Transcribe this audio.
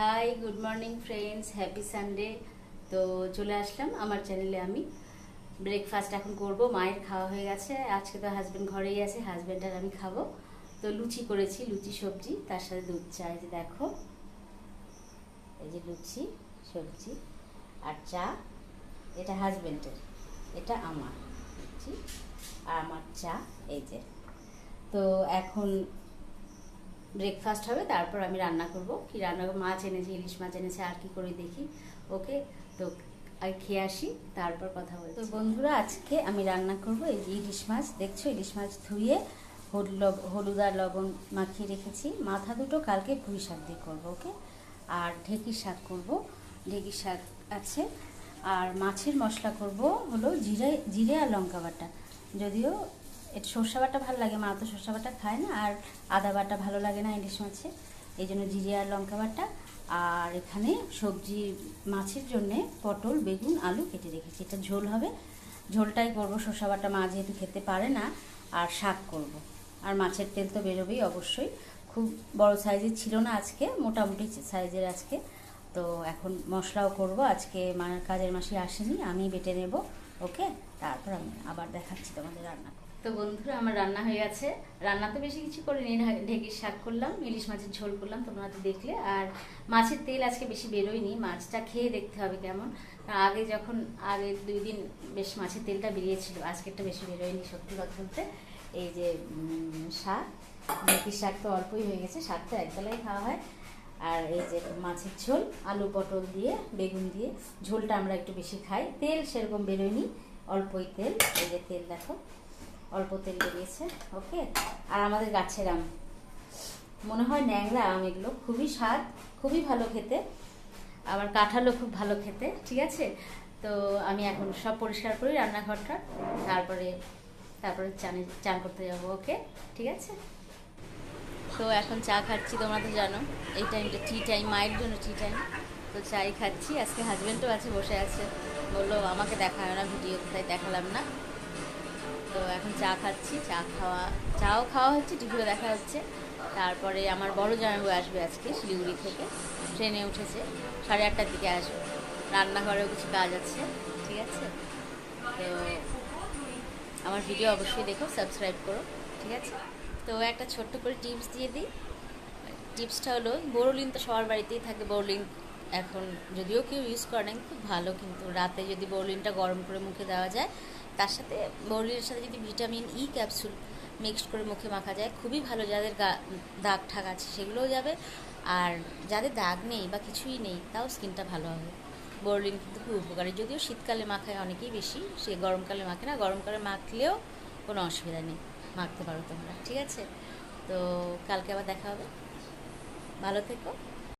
High, good morning friends, happy Sunday. তো চলে আসলাম আমার চ্যানেলে। আমি ব্রেকফাস্ট এখন করব। মায়ের খাওয়া হয়ে গেছে, আজকে তো হাজব্যান্ড ঘরেই আছে, হাজব্যান্ড আর আমি খাবো। তো লুচি করেছি, লুচি সবজি, তার সাথে দুধ চা। এই যে দেখো, এই যে লুচি সবজি আর চা। এটা হাজব্যান্ডের, এটা আমার লুচি আর আমার চা। এই যে, তো এখন ব্রেকফাস্ট হবে, তারপর আমি রান্না করব। কি রান্না করবো, মাছ এনেছে, ইলিশ মাছ এনেছে, আর কি করে দেখি। ওকে, তো আগে খেয়ে আসি, তারপর কথা বলছি। তো বন্ধুরা, আজকে আমি রান্না করব এই যে ইলিশ মাছ। দেখছো, ইলিশ মাছ ধুয়ে হলুদ আর লবণ মাখিয়ে রেখেছি। মাথা দুটো কালকে পুঁই শাক দিয়ে করবো। ওকে, আর ঢেঁকির শাক করব, ঢেঁকির শাক আছে। আর মাছের মশলা করব হলো জিরে আর লঙ্কা বাটা। যদিও এটা সর্ষে বাটা ভালো লাগে, মা তো সর্ষে বাটা খায় না, আর আদা বাটা ভালো লাগে না ইলিশ মাছে, এই জন্য জিরে আর লঙ্কা বাটা। আর এখানে সবজি মাছের জন্যে পটল, বেগুন, আলু কেটে রেখেছি। এটা ঝোল হবে, ঝোলটাই করবো। সর্ষে বাটা মা যেহেতু খেতে পারে না, আর শাক করব। আর মাছের তেল তো বেরোবেই অবশ্যই। খুব বড় সাইজের ছিল না আজকে, মোটামুটি সাইজের আজকে। তো এখন মশলাও করব। আজকে কাজের মাসি আসেনি, আমি বেটে নেব। ওকে, তারপর আমি আবার দেখাচ্ছি তোমাদের রান্না। তো বন্ধুরা, আমার রান্না হয়ে গেছে। রান্না তো বেশি কিছু করিনি, ঢেঁকির শাক করলাম, ইলিশ মাছের ঝোল করলাম, তোমরা তো দেখলে। আর মাছের তেল আজকে বেশি বেরোয়নি, মাছটা খেয়ে দেখতে হবে কেমন। আগে 2 দিন বেশ মাছের তেলটা বেরিয়েছিল, আজকেরটা বেশি বেরোয়নি সত্যি কথা বলতে। এই যে শাক, ঢেঁকির শাক তো অল্পই হয়ে গেছে, শাক তো একবেলায় খাওয়া হয়। আর এই যে মাছের ঝোল, আলু পটল দিয়ে, বেগুন দিয়ে, ঝোলটা আমরা একটু বেশি খাই। তেল সেরকম বেরোয়নি, অল্পই তেল। এই যে তেল দেখো, অল্প তেল বেরিয়েছে। ওকে, আর আমাদের গাছের আম, মনে হয় ন্যাংরা আম, এগুলো খুবই স্বাদ, খুবই ভালো খেতে। আবার কাঁঠালও খুব ভালো খেতে। ঠিক আছে, তো আমি এখন সব পরিষ্কার করি রান্নাঘরটা, তারপরে তারপরে চান করতে যাবো। ওকে, ঠিক আছে। তো এখন চা খাচ্ছি, তোমরা তো জানো এই টাইমটা টি টাইম, মায়ের জন্য টি টাইম। তো চাই খাচ্ছি। আজকে হাজব্যান্ডও আছে, বসে আছে, বললো আমাকে দেখায় না ভিডিও, তাই দেখালাম না। তো এখন চা খাচ্ছি, চাও খাওয়া হচ্ছে, টিভিও দেখা হচ্ছে। তারপরে আমার বড় জামাইবাবু আসবে আজকে শিলিগুড়ি থেকে, ট্রেনে উঠেছে, 8:30টার দিকে আসবে। রান্নাঘরেও কিছু কাজ আছে। ঠিক আছে, তো আমার ভিডিও অবশ্যই দেখো, সাবস্ক্রাইব করো। ঠিক আছে, তো একটা ছোট্ট করে টিপস দিয়ে দিই। টিপসটা হলো, বোরোলিন তো সবার বাড়িতেই থাকে। বোরোলিন এখন যদিও কেউ ইউজ করে না, খুব ভালো। কিন্তু রাতে যদি বোরোলিনটা গরম করে মুখে দেওয়া যায়, তার সাথে বোরোলিনের সাথে যদি ভিটামিন ই ক্যাপসুল মিক্সড করে মুখে মাখা যায়, খুবই ভালো। যাদের দাগ ঠাক আছে সেগুলোও যাবে, আর যাদের দাগ নেই বা কিছুই নেই, তাও স্কিনটা ভালো হবে। বোরোলিন কিন্তু খুব উপকারী, যদিও শীতকালে মাখায় অনেকেই বেশি, সে গরমকালে মাখে না। গরমকালে মাখলেও কোনো অসুবিধা নেই, মাখতে পারো তোমরা। ঠিক আছে, তো কালকে আবার দেখা হবে, ভালো থেকো।